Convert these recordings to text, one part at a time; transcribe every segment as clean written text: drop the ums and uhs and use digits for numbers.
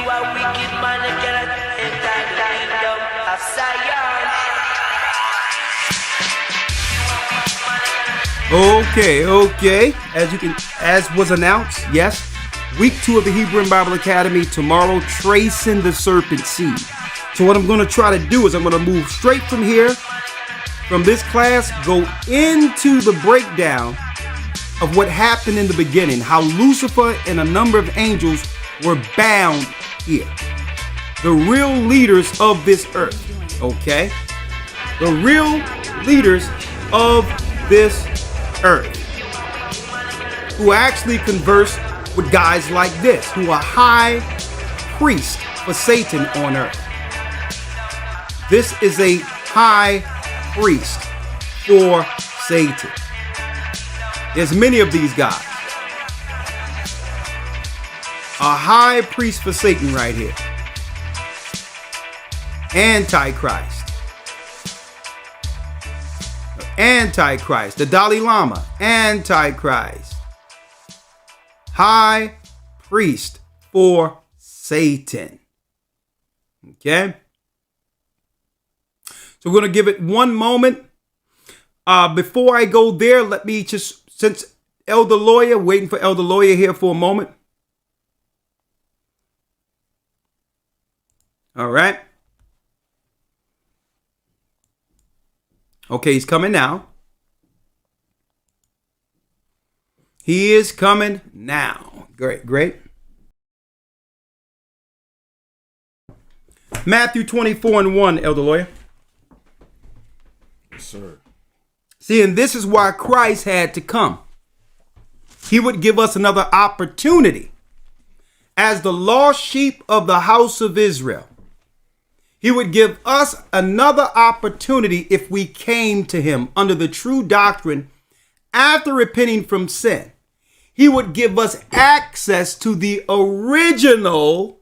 are wicked man, you cannot enter the kingdom of Zion. Okay. As was announced, yes, week 2 of the Hebrew and Bible Academy tomorrow, tracing the serpent seed. So what I'm going to try to do is I'm going to move straight from here, from this class, go into the breakdown of what happened in the beginning, how Lucifer and a number of angels were bound here. The real leaders of this earth, okay? The real leaders of this earth, who actually converse with guys like this, who are high priests for Satan on earth. This is a high priest for Satan. There's many of these guys. A high priest for Satan right here. Antichrist. Antichrist. The Dalai Lama. Antichrist. High priest for Satan. Okay? So we're going to give it one moment. Before I go there, let me just, since Elder Lawyer, waiting for Elder Lawyer here for a moment. All right. Okay, he's coming now. He is coming now. Great. Matthew 24:1, Elder Lawyer. Yes, sir. See, and this is why Christ had to come. He would give us another opportunity as the lost sheep of the house of Israel. He would give us another opportunity if we came to him under the true doctrine after repenting from sin. He would give us access to the original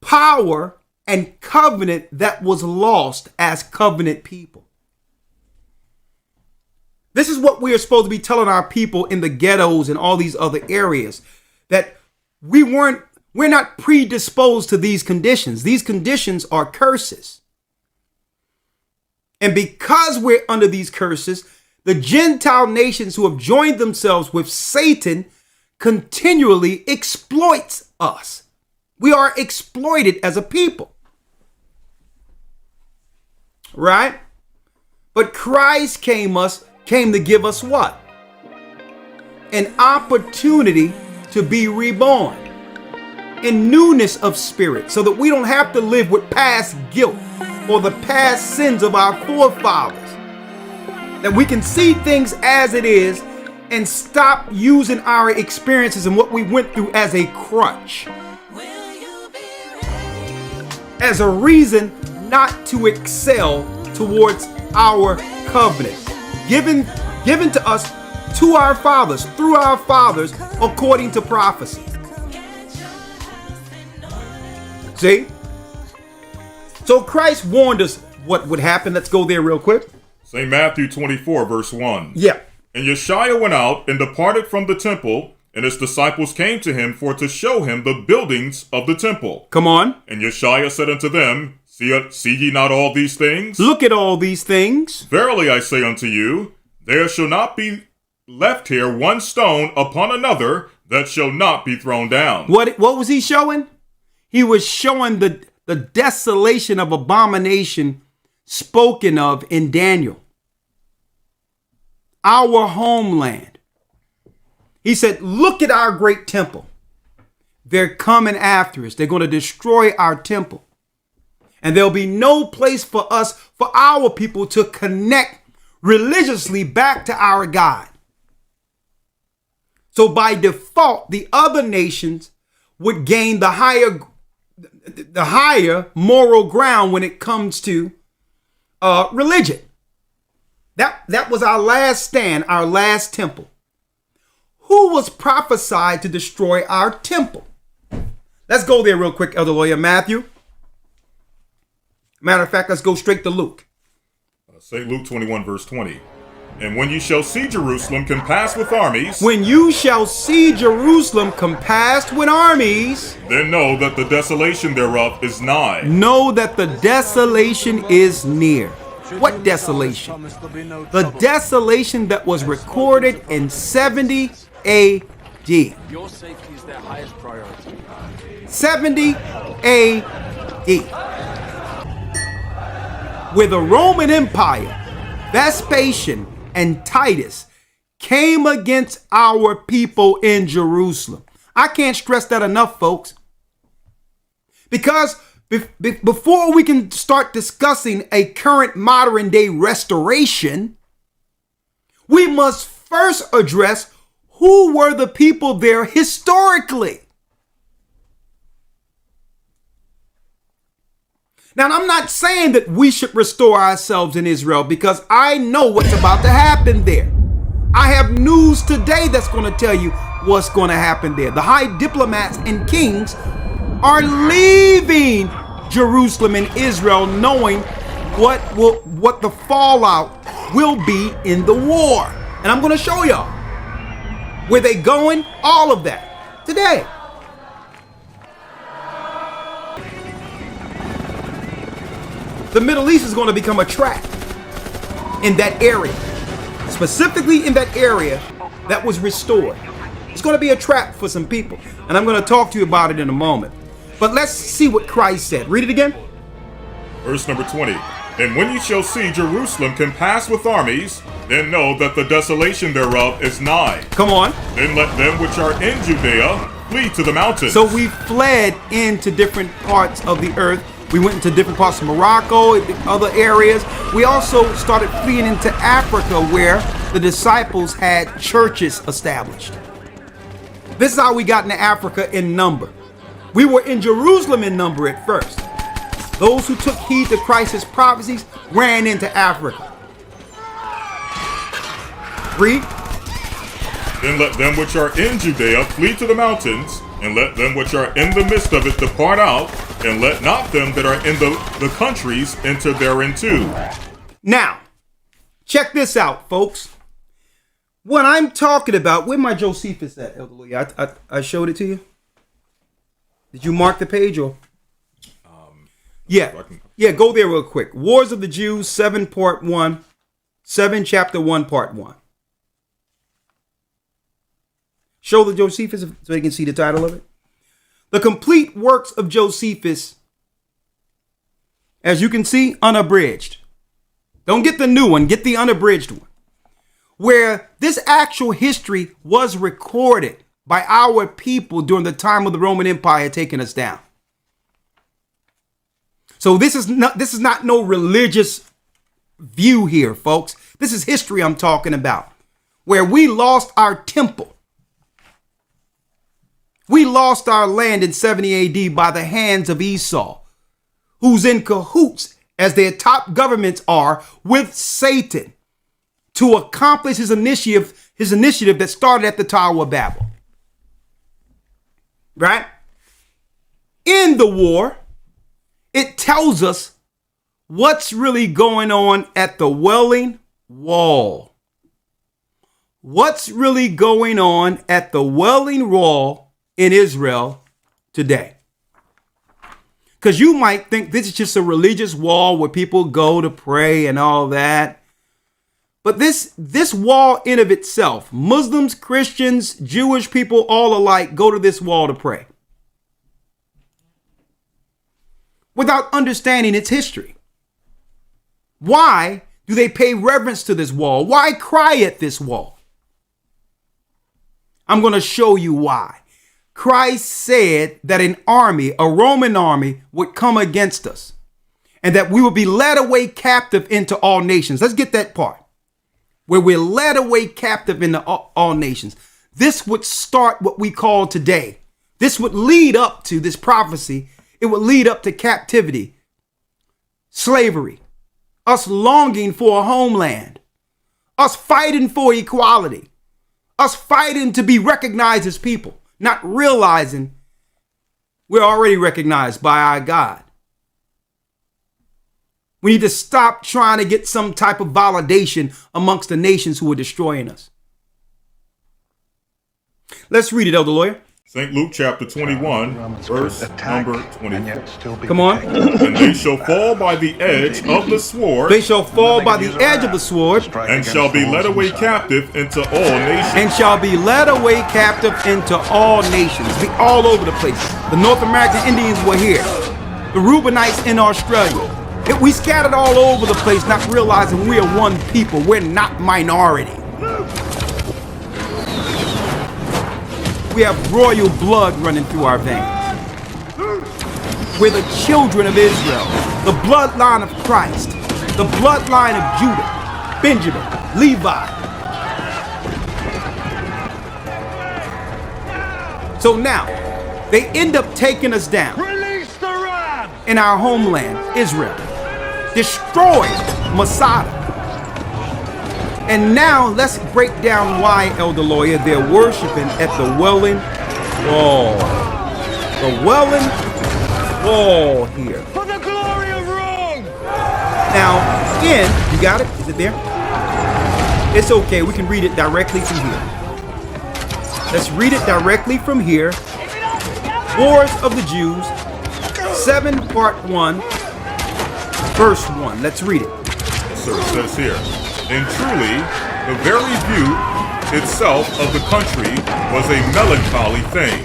power and covenant that was lost as covenant people. This is what we are supposed to be telling our people in the ghettos and all these other areas, that we're not predisposed to these conditions. These conditions are curses. And because we're under these curses, the Gentile nations who have joined themselves with Satan continually exploits us. We are exploited as a people. Right? But Christ came to give us what? An opportunity to be reborn in newness of spirit, so that we don't have to live with past guilt or the past sins of our forefathers. That we can see things as it is and stop using our experiences and what we went through as a crutch, as a reason not to excel towards our covenant given to us to our fathers, through our fathers, according to prophecy. See? So Christ warned us what would happen. Let's go there real quick. St. Matthew 24, verse 1. Yeah. And Yeshua went out and departed from the temple, and his disciples came to him for to show him the buildings of the temple. Come on. And Yeshua said unto them, See ye not all these things? Look at all these things. Verily I say unto you, there shall not be left here one stone upon another that shall not be thrown down. What was he showing? He was showing the desolation of abomination spoken of in Daniel. Our homeland. He said, look at our great temple. They're coming after us. They're going to destroy our temple. And there'll be no place for us, for our people to connect religiously back to our God. So by default, the other nations would gain the higher moral ground when it comes to religion. That was our last stand, our last temple. Who was prophesied to destroy our temple? Let's go there real quick, Elder Lawyer. Matthew. Matter of fact, let's go straight to Luke. St. Luke 21, verse 20. And when you shall see Jerusalem compassed with armies, when you shall see Jerusalem compassed with armies, then know that the desolation thereof is nigh. know that the desolation is near. What desolation? The desolation that was recorded in 70 A.D. Your safety is their highest priority. 70 A.D. Where the Roman Empire, Vespasian, and Titus came against our people in Jerusalem. I can't stress that enough, folks. Because before we can start discussing a current modern day restoration, we must first address who were the people there historically. Now, I'm not saying that we should restore ourselves in Israel because I know what's about to happen there. I have news today that's going to tell you what's going to happen there. The high diplomats and kings are leaving Jerusalem and Israel knowing what the fallout will be in the war. And I'm going to show y'all where they going, all of that today. The Middle East is going to become a trap in that area, specifically in that area that was restored. It's going to be a trap for some people, and I'm going to talk to you about it in a moment. But let's see what Christ said. Read it again. Verse number 20. And when you shall see Jerusalem compassed with armies, then know that the desolation thereof is nigh. Come on. Then let them which are in Judea flee to the mountains. So we fled into different parts of the earth. We went into different parts of Morocco, other areas. We also started fleeing into Africa where the disciples had churches established. This is how we got into Africa in number. We were in Jerusalem in number at first. Those who took heed to Christ's prophecies ran into Africa. Read. Then let them which are in Judea flee to the mountains, and let them which are in the midst of it depart out, and let not them that are in the countries enter therein too. Now, check this out, folks. What I'm talking about, where my Josephus at, Elder Louis? I showed it to you. Did you mark the page or? Yeah, go there real quick. Wars of the Jews, 7 part 1, 7 chapter 1 part 1. Show the Josephus so you can see the title of it. The complete works of Josephus, as you can see, unabridged. Don't get the new one, get the unabridged one. Where this actual history was recorded by our people during the time of the Roman Empire taking us down. So this is not no religious view here, folks. This is history I'm talking about, where we lost our temple. We lost our land in 70 AD by the hands of Esau, who's in cahoots, as their top governments are, with Satan to accomplish his initiative that started at the Tower of Babel. Right? In the war, it tells us what's really going on at the Wailing Wall. What's really going on at the Wailing Wall in Israel today? Because you might think this is just a religious wall where people go to pray and all that. But this wall in of itself, Muslims, Christians, Jewish people, all alike go to this wall to pray without understanding its history. Why do they pay reverence to this wall? Why cry at this wall? I'm going to show you why. Christ said that an army, a Roman army, would come against us and that we would be led away captive into all nations. Let's get that part. Where we're led away captive into all nations. This would start what we call today. This would lead up to this prophecy. It would lead up to captivity, slavery, us longing for a homeland, us fighting for equality, us fighting to be recognized as people, not realizing we're already recognized by our God. We need to stop trying to get some type of validation amongst the nations who are destroying us. Let's read it, Elder Lawyer. St. Luke chapter 21, verse number 24. Come on. And they shall fall by the edge of the sword. They shall fall by the edge of the sword. And shall be led away captive into all nations. And shall be led away captive into all nations. Be all over the place. The North American Indians were here. The Reubenites in Australia. We scattered all over the place, not realizing we are one people. We're not minority. We have royal blood running through our veins. We're the children of Israel, the bloodline of Christ, the bloodline of Judah, Benjamin, Levi. So now, they end up taking us down in our homeland, Israel. Destroyed Masada. And now let's break down why, Elder Lawyer, they're worshiping at the Wailing Wall. The Wailing Wall here. For the glory of Rome! Now, again, you got it? Is it there? It's okay. We can read it directly from here. Let's read it directly from here. Wars of the Jews, 7 part 1, verse 1. Let's read it. So it says here. And truly, the very view itself of the country was a melancholy thing.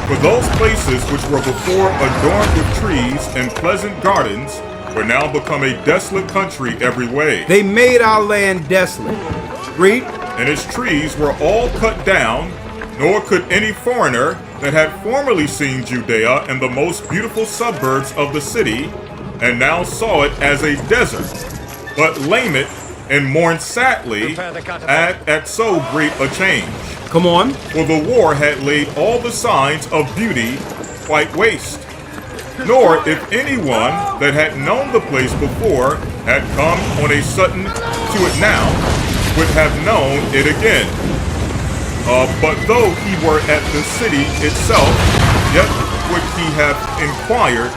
For those places which were before adorned with trees and pleasant gardens were now become a desolate country every way. They made our land desolate. Read. And its trees were all cut down, nor could any foreigner that had formerly seen Judea and the most beautiful suburbs of the city, and now saw it as a desert, but lament and mourn sadly at so great a change. Come on. For the war had laid all the signs of beauty quite waste. Nor if anyone that had known the place before had come on a sudden to it now, would have known it again. But though he were at the city itself, yet would he have inquired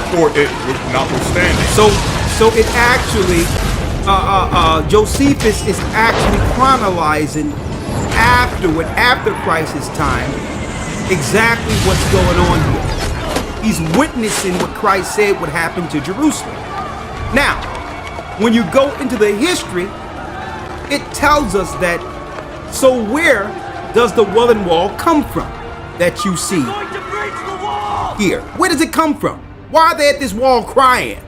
for it notwithstanding. So it actually Josephus is actually chronicalizing after Christ's time, exactly what's going on here. He's witnessing what Christ said would happen to Jerusalem. Now, when you go into the history, it tells us that, so where does the Wailing Wall come from that you see here? Where does it come from? Why are they at this wall crying?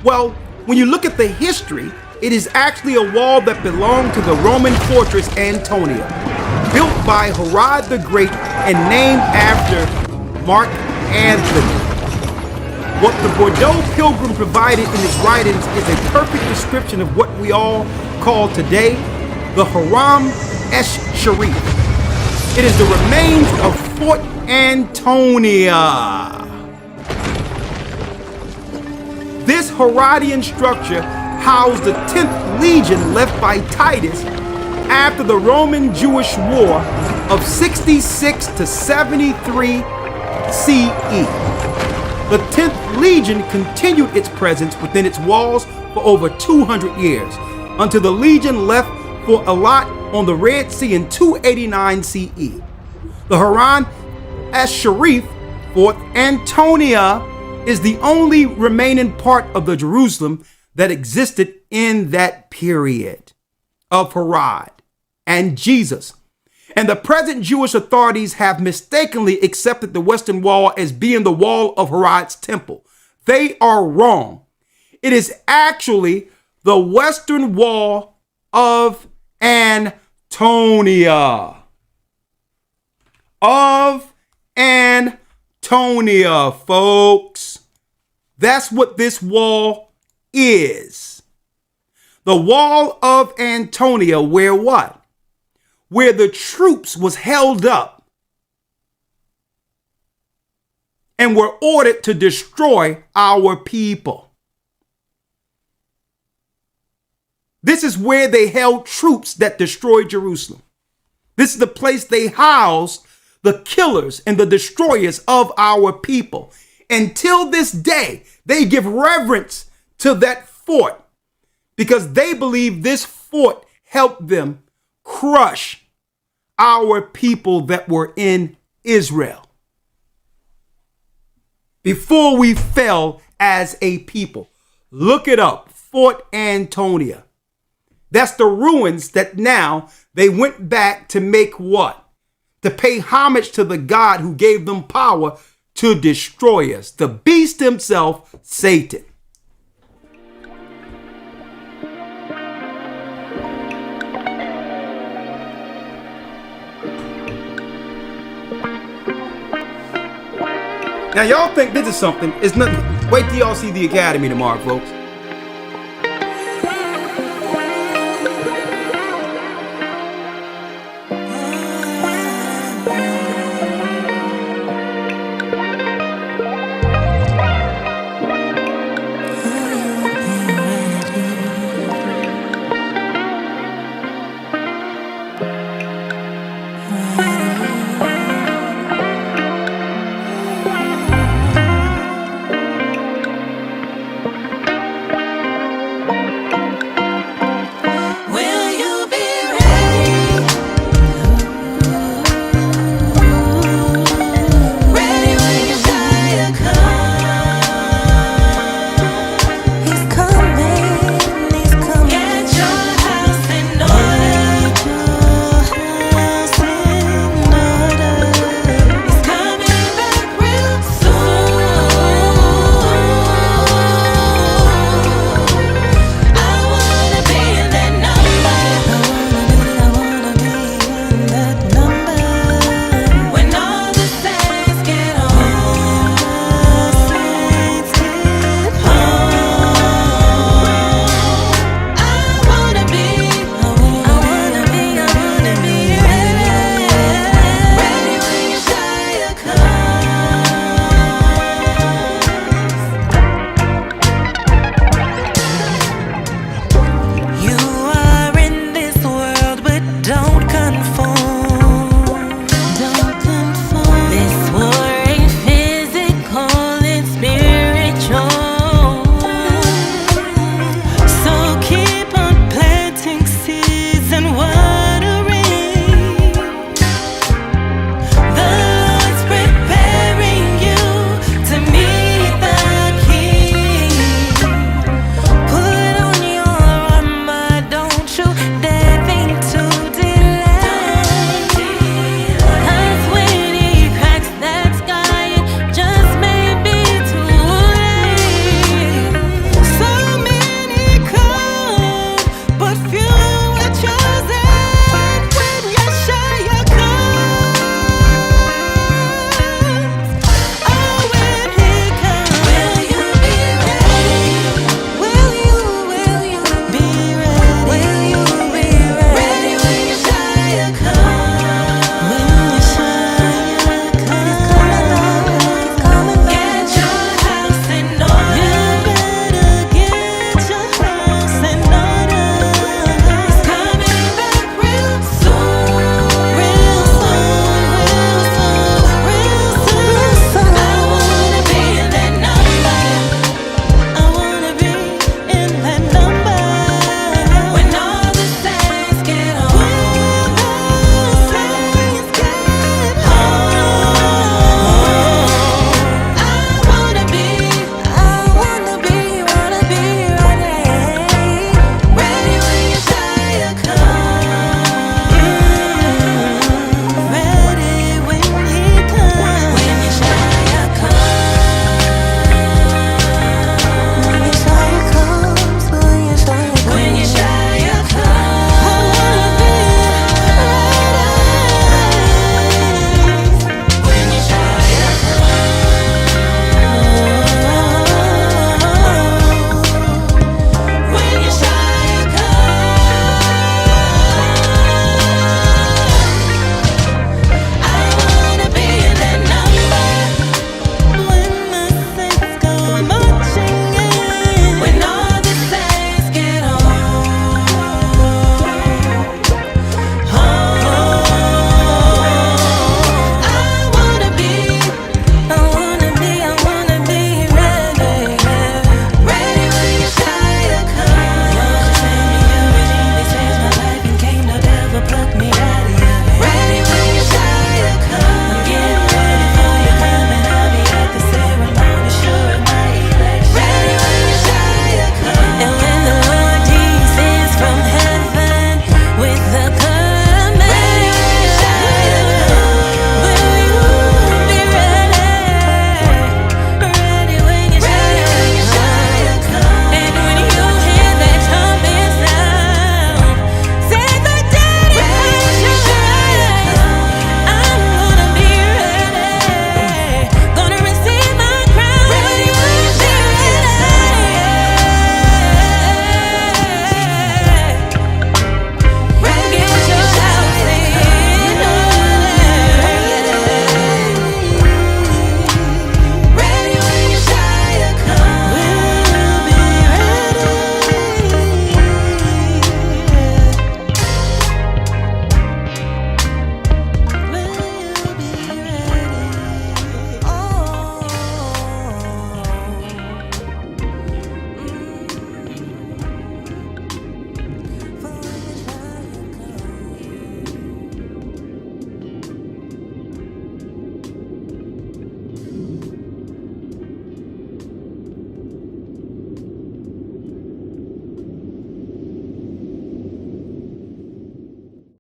Well, when you look at the history, it is actually a wall that belonged to the Roman fortress Antonia, built by Herod the Great and named after Mark Antony. What the Bordeaux Pilgrim provided in his writings is a perfect description of what we all call today the Haram Esh-Sharif. It is the remains of Fort Antonia. This Herodian structure housed the 10th Legion left by Titus after the Roman-Jewish War of 66 to 73 CE. The 10th Legion continued its presence within its walls for over 200 years, until the Legion left for Eilat on the Red Sea in 289 CE. The Haran Esh-Sharif, Fort Antonia, is the only remaining part of the Jerusalem that existed in that period of Herod and Jesus. And the present Jewish authorities have mistakenly accepted the Western Wall as being the wall of Herod's temple. They are wrong. It is actually the Western Wall of Antonia. Of Antonia, folks. That's what this wall is. The wall of Antonia, where what? Where the troops was held up and were ordered to destroy our people. This is where they held troops that destroyed Jerusalem. This is the place they housed the killers and the destroyers of our people. Until this day, they give reverence to that fort because they believe this fort helped them crush our people that were in Israel before we fell as a people. Look it up, Fort Antonia. That's the ruins that now they went back to make what? To pay homage to the God who gave them power to destroy us, the beast himself, Satan. Now y'all think this is something. It's nothing. Wait till y'all see the Academy tomorrow, folks.